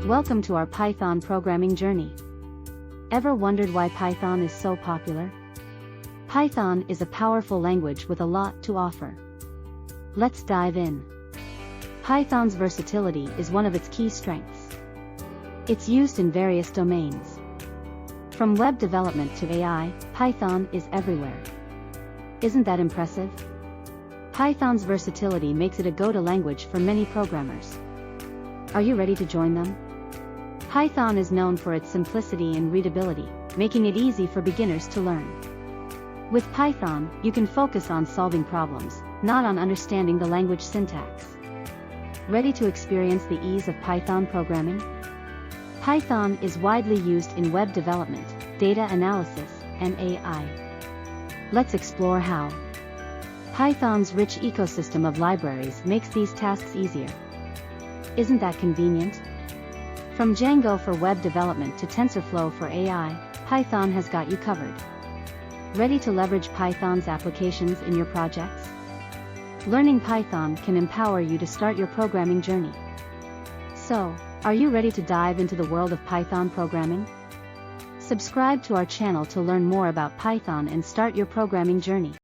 Welcome to our Python programming journey. Ever wondered why Python is so popular? Python is a powerful language with a lot to offer. Let's dive in. Python's versatility is one of its key strengths. It's used in various domains. From web development to AI, Python is everywhere. Isn't that impressive? Python's versatility makes it a go-to language for many programmers. Are you ready to join them? Python is known for its simplicity and readability, making it easy for beginners to learn. With Python, you can focus on solving problems, not on understanding the language syntax. Ready to experience the ease of Python programming? Python is widely used in web development, data analysis, and AI. Let's explore how. Python's rich ecosystem of libraries makes these tasks easier. Isn't that convenient? From Django for web development to TensorFlow for AI, Python has got you covered. Ready to leverage Python's applications in your projects? Learning Python can empower you to start your programming journey. So, are you ready to dive into the world of Python programming? Subscribe to our channel to learn more about Python and start your programming journey.